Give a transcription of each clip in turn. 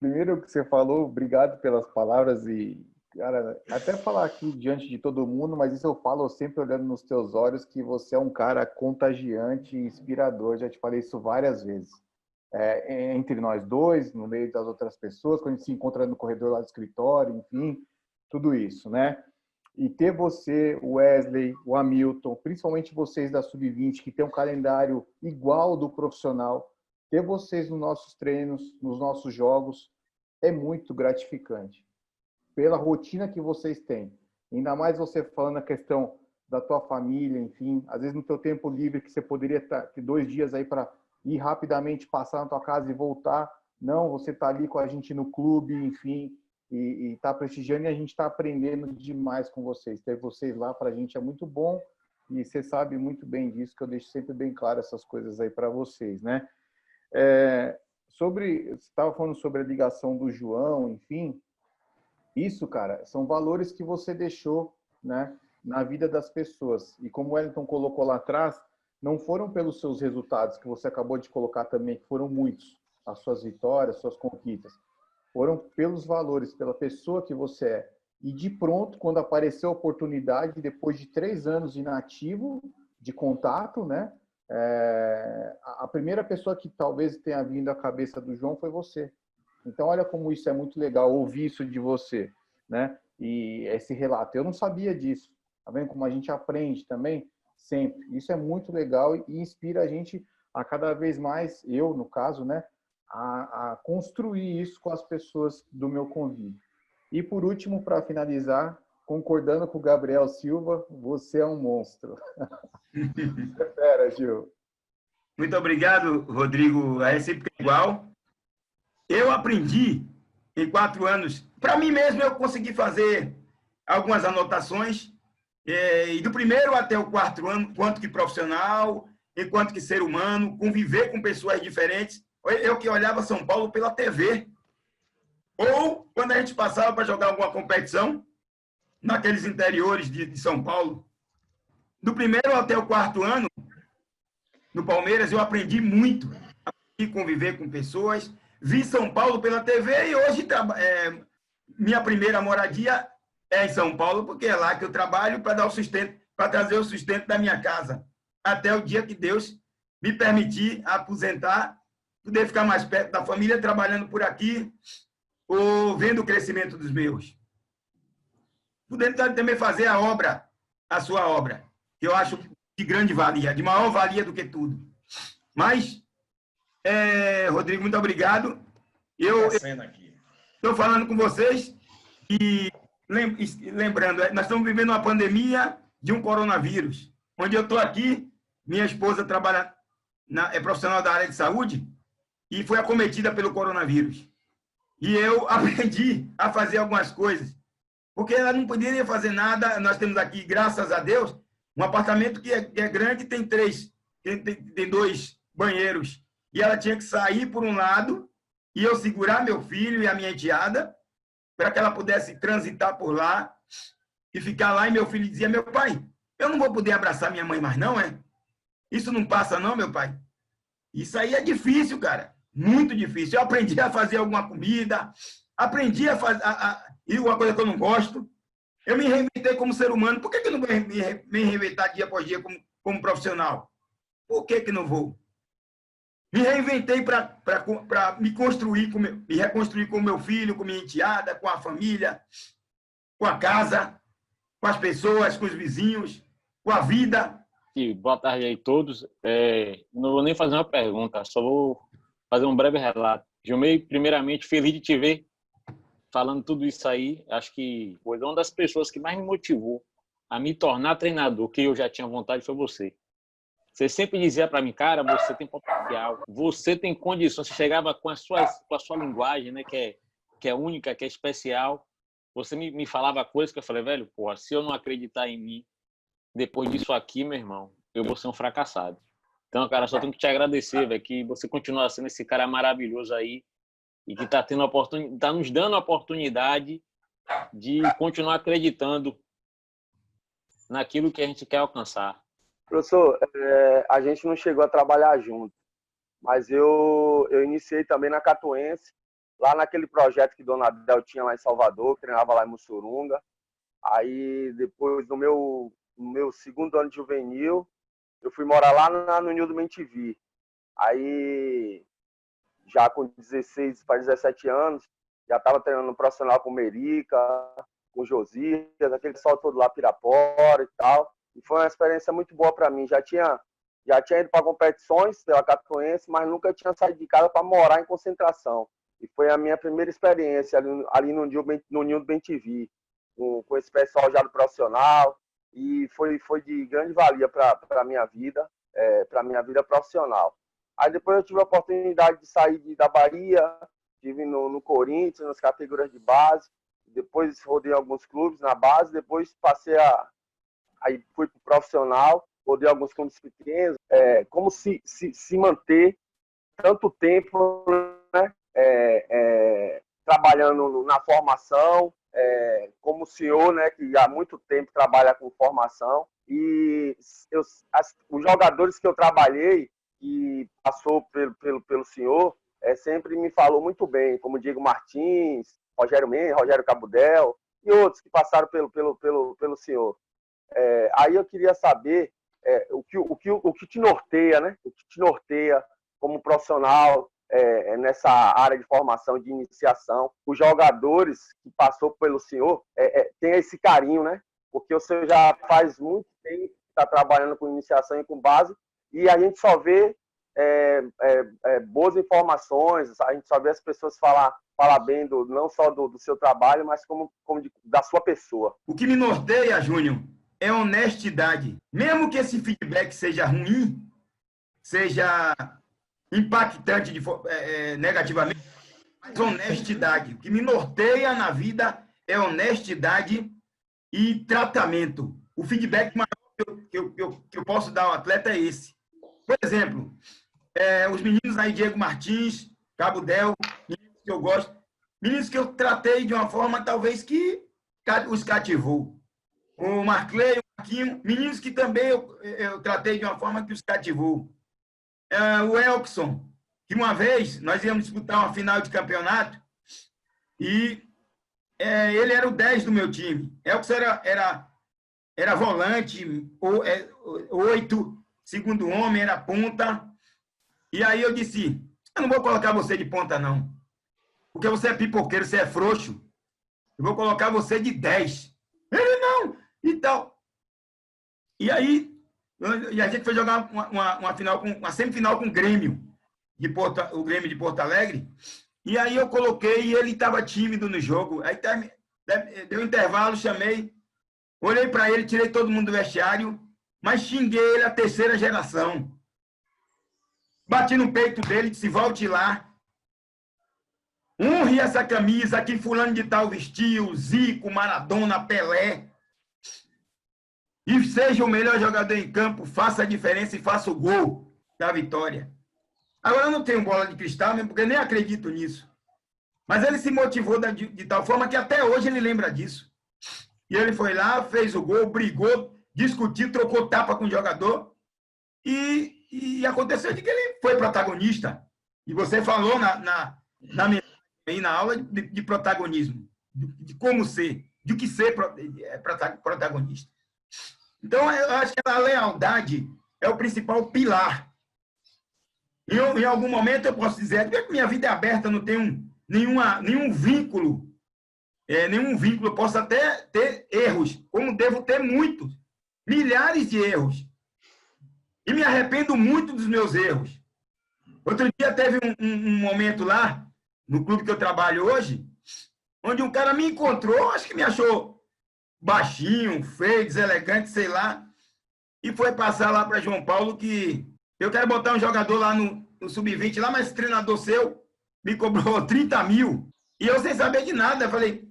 Primeiro que você falou, obrigado pelas palavras e, cara, até falar aqui diante de todo mundo, mas isso eu falo sempre olhando nos teus olhos, que você é um cara contagiante e inspirador. Já te falei isso várias vezes. Entre nós dois, no meio das outras pessoas, quando a gente se encontra no corredor lá do escritório, enfim, tudo isso, né? E ter você, o Wesley, o Hamilton, principalmente vocês da Sub-20, que tem um calendário igual ao do profissional, ter vocês nos nossos treinos, nos nossos jogos, é muito gratificante. Pela rotina que vocês têm. Ainda mais você falando a questão da tua família, enfim, às vezes no teu tempo livre que você poderia ter 2 dias aí para ir rapidamente passar na tua casa e voltar. Não, você está ali com a gente no clube, enfim, e está prestigiando e a gente está aprendendo demais com vocês. Ter vocês lá para a gente é muito bom e você sabe muito bem disso, que eu deixo sempre bem claro essas coisas aí para vocês, né? Você estava falando sobre a ligação do João, enfim, isso, cara, são valores que você deixou, né, na vida das pessoas. E como o Wellington colocou lá atrás, não foram pelos seus resultados, que você acabou de colocar também, que foram muitos, as suas vitórias, suas conquistas. Foram pelos valores, pela pessoa que você é. E de pronto, quando apareceu a oportunidade, depois de 3 anos inativo de contato, né, a primeira pessoa que talvez tenha vindo à cabeça do João foi você. Então, olha como isso é muito legal, ouvir isso de você, né? E esse relato. Eu não sabia disso. Tá vendo como a gente aprende também? Sempre. Isso é muito legal e inspira a gente a cada vez mais, eu, no caso, né? A construir isso com as pessoas do meu convívio. E, por último, para finalizar, concordando com o Gabriel Silva, você é um monstro. Espera, Gil. Muito obrigado, Rodrigo. É sempre igual. Eu aprendi em 4 anos. Para mim mesmo, eu consegui fazer algumas anotações. E do primeiro até o 4 ano, quanto que profissional, enquanto que ser humano, conviver com pessoas diferentes. Eu que olhava São Paulo pela TV. Ou quando a gente passava para jogar alguma competição, naqueles interiores de São Paulo. Do primeiro até o 4 ano, no Palmeiras, eu aprendi muito. Aprendi a conviver com pessoas. Vi São Paulo pela TV e hoje minha primeira moradia é em São Paulo, porque é lá que eu trabalho para dar o sustento, para trazer o sustento da minha casa. Até o dia que Deus me permitir aposentar, poder ficar mais perto da família, trabalhando por aqui, ou vendo o crescimento dos meus. Podendo também fazer a sua obra, que eu acho de grande valia, de maior valia do que tudo. Mas, Rodrigo, muito obrigado. Eu estou falando com vocês e lembrando, nós estamos vivendo uma pandemia de um coronavírus, onde eu estou aqui, minha esposa trabalha, é profissional da área de saúde e foi acometida pelo coronavírus. E eu aprendi a fazer algumas coisas, porque ela não poderia fazer nada. Nós temos aqui, graças a Deus, um apartamento que é grande, tem 2 banheiros, e ela tinha que sair por um lado e eu segurar meu filho e a minha enteada para que ela pudesse transitar por lá e ficar lá. E meu filho dizia: meu pai, eu não vou poder abraçar minha mãe mais não, é? Isso não passa não, meu pai? Isso aí é difícil, cara, muito difícil. Eu aprendi a fazer alguma comida, aprendi a fazer e uma coisa que eu não gosto. Eu me reinventei como ser humano. Por que eu não vou me reinventar dia após dia como profissional? Por que não vou? Me reinventei para me construir, me reconstruir com o meu filho, com minha enteada, com a família, com a casa, com as pessoas, com os vizinhos, com a vida. Boa tarde aí a todos. Não vou nem fazer uma pergunta, só vou fazer um breve relato. Gilmei, primeiramente, feliz de te ver falando tudo isso aí. Acho que foi uma das pessoas que mais me motivou a me tornar treinador, que eu já tinha vontade, foi você. Você sempre dizia para mim: cara, você tem potencial, você tem condições. Você chegava com a sua linguagem, né, que é única, que é especial. Você me falava coisas que eu falei: velho, porra, se eu não acreditar em mim, depois disso aqui, meu irmão, eu vou ser um fracassado. Então, cara, só tenho que te agradecer, velho, que você continua sendo esse cara maravilhoso aí e que tá nos dando a oportunidade de continuar acreditando naquilo que a gente quer alcançar. Professor, a gente não chegou a trabalhar junto, mas eu iniciei também na Catuense, lá naquele projeto que Dona Adel tinha lá em Salvador, que treinava lá em Mussurunga. Aí, depois, no meu segundo ano de juvenil, eu fui morar lá no Nildo Bem-TV. Aí, já com 16 para 17 anos, já estava treinando profissional com o Merica, com o Josias, aquele pessoal todo lá, Pirapora e tal. E foi uma experiência muito boa para mim. Já tinha ido para competições pela Catuense, mas nunca tinha saído de casa para morar em concentração. E foi a minha primeira experiência ali no Nildo Bem-TV, com esse pessoal já do profissional. E foi de grande valia para a minha vida, para a minha vida profissional. Aí depois eu tive a oportunidade de sair da Bahia, estive no Corinthians, nas categorias de base, depois rodei alguns clubes na base, depois aí fui para o profissional, rodei alguns clubes pequenos, como se manter tanto tempo, né, trabalhando na formação, como o senhor, né, que há muito tempo trabalha com formação, e os jogadores que eu trabalhei, que passou pelo senhor, sempre me falou muito bem, como Diego Martins, Rogério Mendes, Rogério Cabudel, e outros que passaram pelo senhor. Aí eu queria saber o que te norteia, né? O que te norteia como profissional nessa área de formação, de iniciação. Os jogadores que passou pelo senhor têm esse carinho, né? Porque o senhor já faz muito tempo que está trabalhando com iniciação e com base, e a gente só vê boas informações, a gente só vê as pessoas falar bem não só do seu trabalho, mas como da sua pessoa. O que me norteia, Júnior, é honestidade. Mesmo que esse feedback seja ruim, seja impactante negativamente, mas honestidade. O que me norteia na vida é honestidade e tratamento. O feedback maior que eu posso dar ao atleta é esse. Por exemplo, os meninos aí, Diego Martins, Cabudel, meninos que eu gosto, meninos que eu tratei de uma forma talvez que os cativou. O Marclay, o Marquinho, meninos que também eu tratei de uma forma que os cativou. O Elkson, que uma vez nós íamos disputar uma final de campeonato e ele era o 10 do meu time. Elkson era volante, 8, segundo homem, era ponta. E aí eu disse, eu não vou colocar você de ponta, não. Porque você é pipoqueiro, você é frouxo. Eu vou colocar você de 10. Ele não, e tal. E aí, a gente foi jogar uma semifinal com o Grêmio, o Grêmio de Porto Alegre. E aí eu coloquei e ele estava tímido no jogo. Aí deu um intervalo, chamei, olhei para ele, tirei todo mundo do vestiário, mas xinguei ele a terceira geração. Bati no peito dele, disse, volte lá. Honre essa camisa que fulano de tal vestiu, Zico, Maradona, Pelé. E seja o melhor jogador em campo, faça a diferença e faça o gol da vitória. Agora, eu não tenho bola de cristal, mesmo porque nem acredito nisso. Mas ele se motivou de tal forma que até hoje ele lembra disso. E ele foi lá, fez o gol, brigou, discutiu, trocou tapa com o jogador. E aconteceu de que ele foi protagonista. E você falou na aula de protagonismo, de como ser, de o que ser protagonista. Então, eu acho que a lealdade é o principal pilar. Em algum momento eu posso dizer que minha vida é aberta, não tenho nenhum vínculo. Eu posso até ter erros, como devo ter muitos, milhares de erros. E me arrependo muito dos meus erros. Outro dia teve um momento lá, no clube que eu trabalho hoje, onde um cara me encontrou, acho que me achou baixinho, feio, deselegante, sei lá, e foi passar lá para João Paulo que eu quero botar um jogador lá no Sub-20, lá, mas esse treinador seu me cobrou 30 mil. E eu sem saber de nada, eu falei,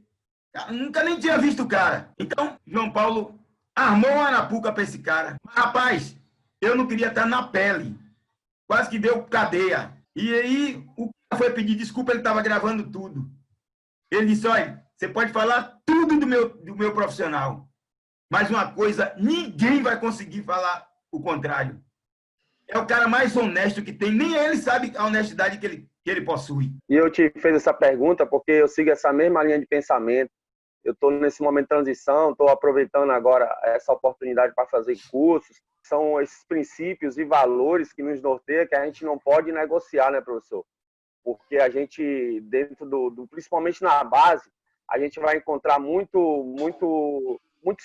cara, nunca nem tinha visto o cara. Então, João Paulo armou uma arapuca para esse cara. Mas, rapaz, eu não queria estar na pele. Quase que deu cadeia. E aí, o cara foi pedir desculpa, ele estava gravando tudo. Ele disse, olha, você pode falar tudo do meu profissional, mas uma coisa, ninguém vai conseguir falar o contrário. É o cara mais honesto que tem, nem ele sabe a honestidade que que ele possui. E eu te fiz essa pergunta porque eu sigo essa mesma linha de pensamento. Eu estou nesse momento de transição, estou aproveitando agora essa oportunidade para fazer cursos. São esses princípios e valores que nos norteiam que a gente não pode negociar, né, professor? Porque a gente, dentro principalmente na base, a gente vai encontrar muitos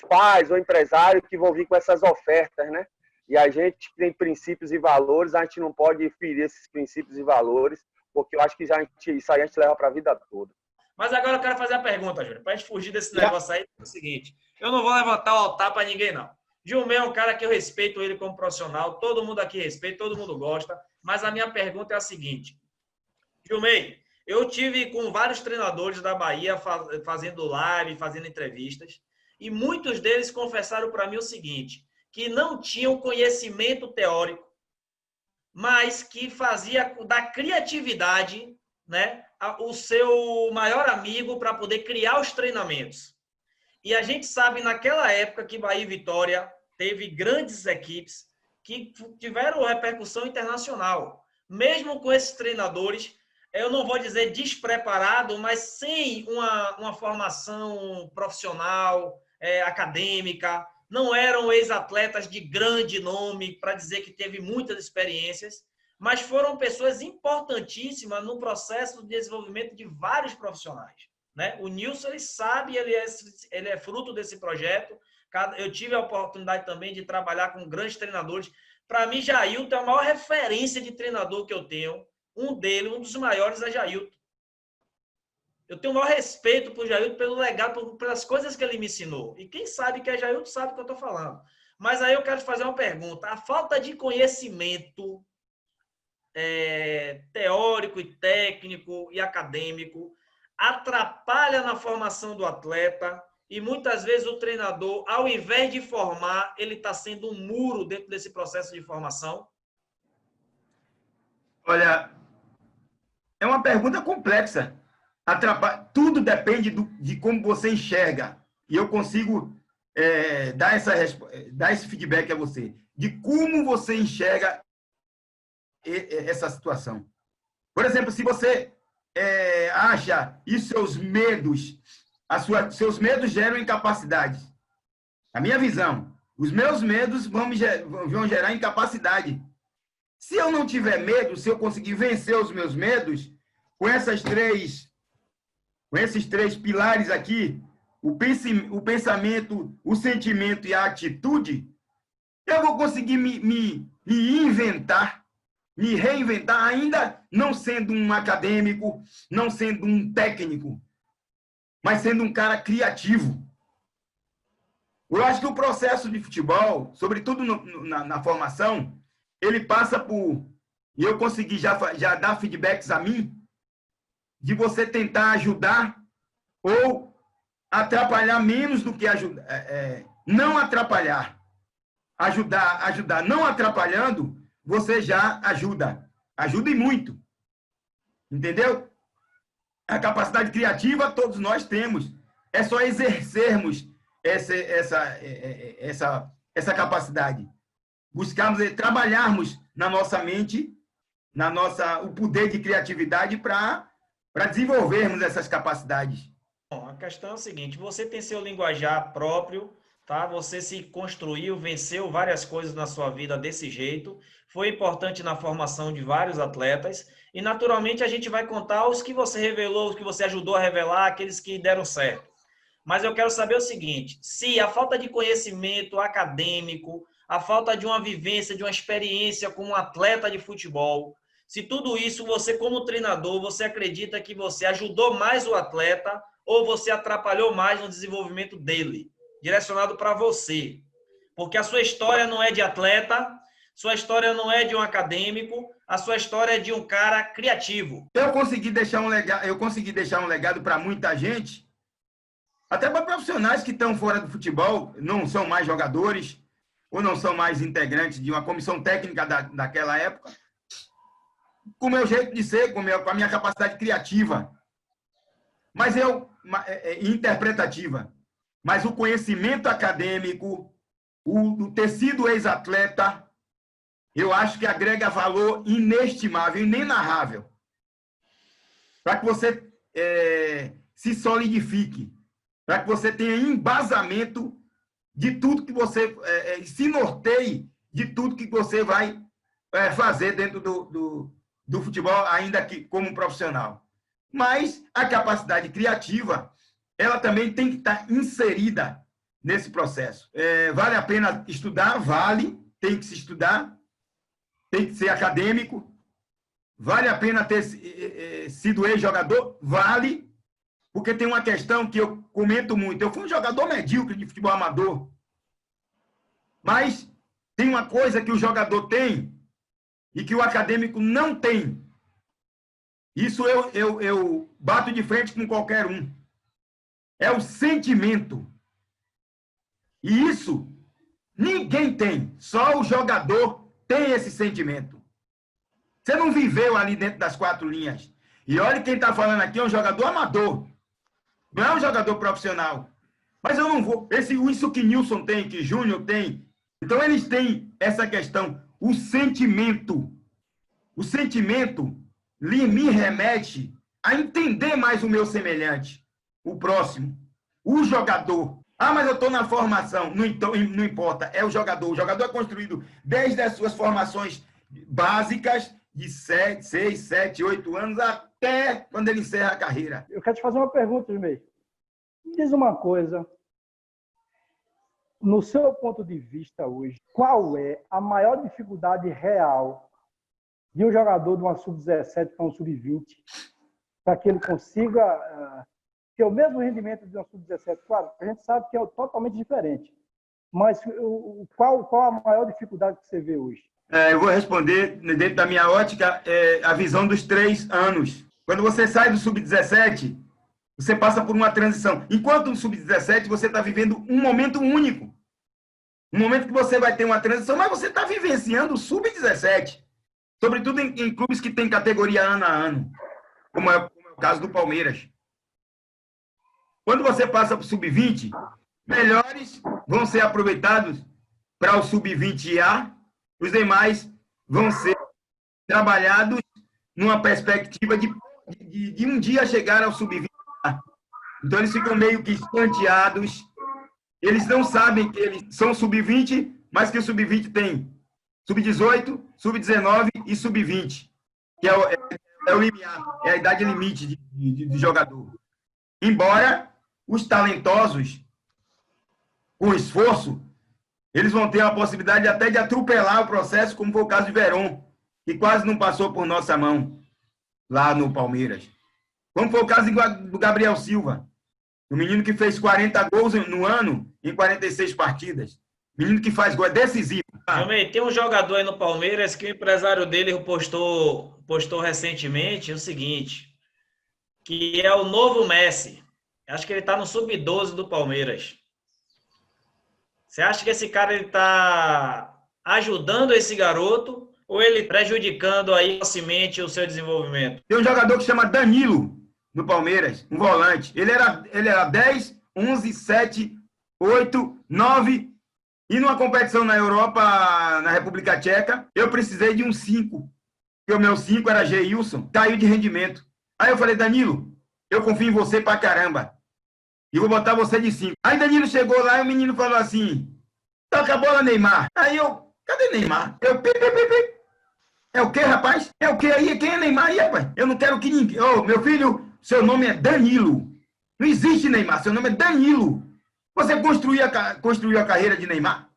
pais ou empresários que vão vir com essas ofertas, né? E a gente tem princípios e valores, a gente não pode ferir esses princípios e valores, porque eu acho que isso aí a gente leva para a vida toda. Mas agora eu quero fazer a pergunta, Júnior, para a gente fugir desse negócio aí, é o seguinte, eu não vou levantar o altar para ninguém, não. Gilmar é um cara que eu respeito ele como profissional, todo mundo aqui respeita, todo mundo gosta, mas a minha pergunta é a seguinte, Gilmar, eu tive com vários treinadores da Bahia fazendo live, fazendo entrevistas, e muitos deles confessaram para mim o seguinte, que não tinham conhecimento teórico, mas que fazia da criatividade, né, o seu maior amigo para poder criar os treinamentos. E a gente sabe naquela época que Bahia e Vitória teve grandes equipes que tiveram repercussão internacional. Mesmo com esses treinadores, eu não vou dizer despreparado, mas sem uma formação profissional, acadêmica, não eram ex-atletas de grande nome para dizer que teve muitas experiências, mas foram pessoas importantíssimas no processo de desenvolvimento de vários profissionais, né? O Nilson, ele sabe, ele é fruto desse projeto. Eu tive a oportunidade também de trabalhar com grandes treinadores. Para mim, Jailton é a maior referência de treinador que eu tenho. Um dos maiores é Jailton. Eu tenho o maior respeito por Jailton, pelo legado, pelas coisas que ele me ensinou. E quem sabe que é Jailton sabe o que eu estou falando. Mas aí eu quero fazer uma pergunta. A falta de conhecimento teórico e técnico e acadêmico atrapalha na formação do atleta e muitas vezes o treinador, ao invés de formar, ele está sendo um muro dentro desse processo de formação? Olha, é uma pergunta complexa. Tudo depende de como você enxerga. E eu consigo dar esse feedback a você. De como você enxerga essa situação. Por exemplo, se você acha e seus medos, seus medos geram incapacidade. A minha visão, os meus medos vão gerar incapacidade. Se eu não tiver medo, se eu conseguir vencer os meus medos, com esses três pilares aqui, o pensamento, o sentimento e a atitude, eu vou conseguir me reinventar, ainda não sendo um acadêmico, não sendo um técnico, mas sendo um cara criativo. Eu acho que o processo de futebol, sobretudo na formação, ele passa por... E eu consegui já dar feedbacks a mim, de você tentar ajudar ou atrapalhar menos do que ajudar. Não atrapalhar. Ajudar não atrapalhando, você já ajuda. Ajuda e muito. Entendeu? A capacidade criativa todos nós temos. É só exercermos essa capacidade. Buscarmos, trabalharmos na nossa mente, o poder de criatividade para desenvolvermos essas capacidades. Bom, a questão é o seguinte, você tem seu linguajar próprio, tá? Você se construiu, venceu várias coisas na sua vida desse jeito, foi importante na formação de vários atletas e, naturalmente, a gente vai contar os que você revelou, os que você ajudou a revelar, aqueles que deram certo. Mas eu quero saber o seguinte, se a falta de conhecimento acadêmico, a falta de uma vivência, de uma experiência como um atleta de futebol, se tudo isso, você como treinador, você acredita que você ajudou mais o atleta ou você atrapalhou mais no desenvolvimento dele, direcionado para você? Porque a sua história não é de atleta, sua história não é de um acadêmico, a sua história é de um cara criativo. Eu consegui deixar um legado para muita gente, até para profissionais que estão fora do futebol, não são mais jogadores, ou não são mais integrantes de uma comissão técnica daquela época, com o meu jeito de ser, com a minha capacidade criativa, mas interpretativa. Mas o conhecimento acadêmico, o ter sido ex-atleta, eu acho que agrega valor inestimável, inenarrável. para que você se solidifique, para que você tenha embasamento de tudo que você se norteie de tudo que você vai fazer dentro do futebol, ainda que como profissional. Mas a capacidade criativa, ela também tem que estar inserida nesse processo. Vale a pena estudar? Vale, tem que se estudar, tem que ser acadêmico. Vale a pena ter sido ex-jogador? Vale, porque tem uma questão que eu comento muito. Eu fui um jogador medíocre de futebol amador, mas tem uma coisa que o jogador tem e que o acadêmico não tem. Isso eu bato de frente com qualquer um. É o sentimento. E isso ninguém tem. Só o jogador tem esse sentimento. Você não viveu ali dentro das 4 linhas. E olha, quem está falando aqui é um jogador amador. Não é um jogador profissional. Mas eu não vou... Isso que Nilson tem, que Júnior tem. Então, eles têm essa questão. O sentimento. O sentimento me remete a entender mais o meu semelhante, o próximo, o jogador. Ah, mas eu estou na formação. Não importa, é o jogador. O jogador é construído desde as suas formações básicas, de 6, 7, 8 anos, até quando ele encerra a carreira. Eu quero te fazer uma pergunta, Jumei. Me diz uma coisa. No seu ponto de vista hoje, qual é a maior dificuldade real de um jogador de uma sub-17 para um sub-20, para que ele consiga ter o mesmo rendimento de uma sub-17? Claro, a gente sabe que é totalmente diferente. Mas qual a maior dificuldade que você vê hoje? Eu vou responder, dentro da minha ótica, a visão dos 3 anos. Quando você sai do sub-17, você passa por uma transição. Enquanto no sub-17, você está vivendo um momento único. Um momento que você vai ter uma transição, mas você está vivenciando o sub-17. Sobretudo em clubes que têm categoria ano a ano, como é o caso do Palmeiras. Quando você passa para o sub-20, melhores vão ser aproveitados para o sub-20A, os demais vão ser trabalhados numa perspectiva de um dia chegar ao sub-20A. Então, eles ficam meio que escanteados. Eles não sabem que eles são sub-20, mas que o sub-20 tem sub-18, sub-19 e sub-20, que é o limiar, é a idade limite de jogador. Embora os talentosos, com esforço, eles vão ter a possibilidade até de atropelar o processo, como foi o caso de Verón, que quase não passou por nossa mão lá no Palmeiras. Como foi o caso do Gabriel Silva, o menino que fez 40 gols no ano em 46 partidas. Menino que faz gol, é decisivo. Tem um jogador aí no Palmeiras que o empresário dele postou recentemente o seguinte, que é o novo Messi. Acho que ele está no sub-12 do Palmeiras. Você acha que esse cara está ajudando esse garoto ou ele prejudicando aí facilmente o seu desenvolvimento? Tem um jogador que chama Danilo, do Palmeiras, um volante. Ele era 10, 11, 7, 8, 9... E numa competição na Europa, na República Tcheca, eu precisei de um 5. Porque o meu 5 era Geilson, caiu de rendimento. Aí eu falei, Danilo, eu confio em você pra caramba. E vou botar você de 5. Aí Danilo chegou lá e o menino falou assim, toca a bola, Neymar. Aí eu, cadê Neymar? É o quê, rapaz? É o quê aí? Quem é Neymar aí, rapaz? Eu não quero que ninguém... Ô, meu filho, seu nome é Danilo. Não existe Neymar, seu nome é Danilo. Você construiu a carreira de Neymar?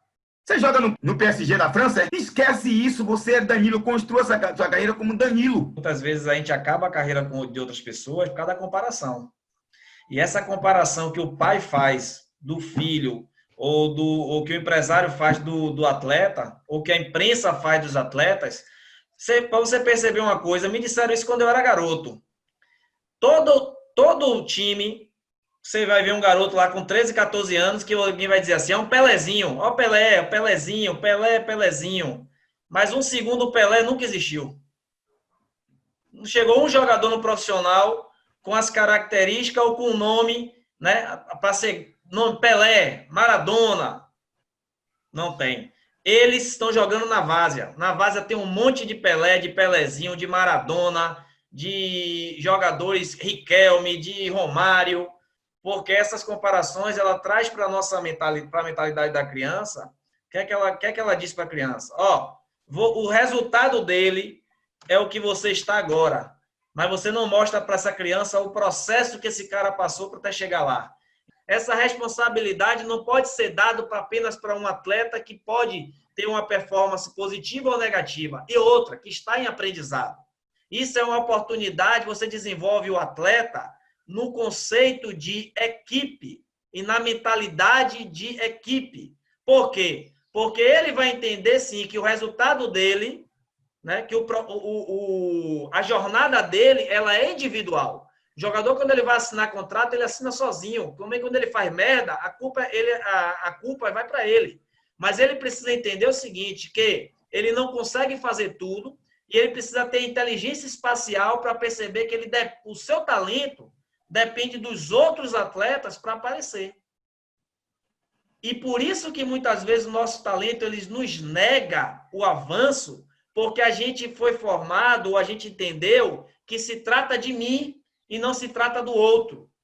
Você joga no PSG da França? Esquece isso, você é Danilo, construa sua carreira como Danilo. Muitas vezes a gente acaba a carreira de outras pessoas por causa da comparação. E essa comparação que o pai faz do filho, ou que o empresário faz do atleta, ou que a imprensa faz dos atletas, para você perceber uma coisa, me disseram isso quando eu era garoto. Todo time... Você vai ver um garoto lá com 13, 14 anos que alguém vai dizer assim, é um Pelezinho, ó Pelé, o Pelezinho, Pelé, Pelezinho. Mas um segundo Pelé nunca existiu. Não chegou um jogador no profissional com as características ou com o nome, né, para ser nome Pelé, Maradona. Não tem. Eles estão jogando na Várzea. Na Várzea tem um monte de Pelé, de Pelezinho, de Maradona, de jogadores Riquelme, de Romário, porque essas comparações ela traz para a nossa mentalidade da criança. O que é que ela diz para a criança? Ó, o resultado dele é o que você está agora, mas você não mostra para essa criança o processo que esse cara passou para até chegar lá. Essa responsabilidade não pode ser dada apenas para um atleta que pode ter uma performance positiva ou negativa, e outra, que está em aprendizado. Isso é uma oportunidade, você desenvolve o atleta no conceito de equipe e na mentalidade de equipe. Por quê? Porque ele vai entender, sim, que o resultado dele, né, que a jornada dele, ela é individual. O jogador, quando ele vai assinar contrato, ele assina sozinho. Também quando ele faz merda, a culpa vai para ele. Mas ele precisa entender o seguinte, que ele não consegue fazer tudo e ele precisa ter inteligência espacial para perceber que o seu talento depende dos outros atletas para aparecer. E por isso que muitas vezes o nosso talento ele nos nega o avanço, porque a gente foi formado, ou a gente entendeu que se trata de mim e não se trata do outro.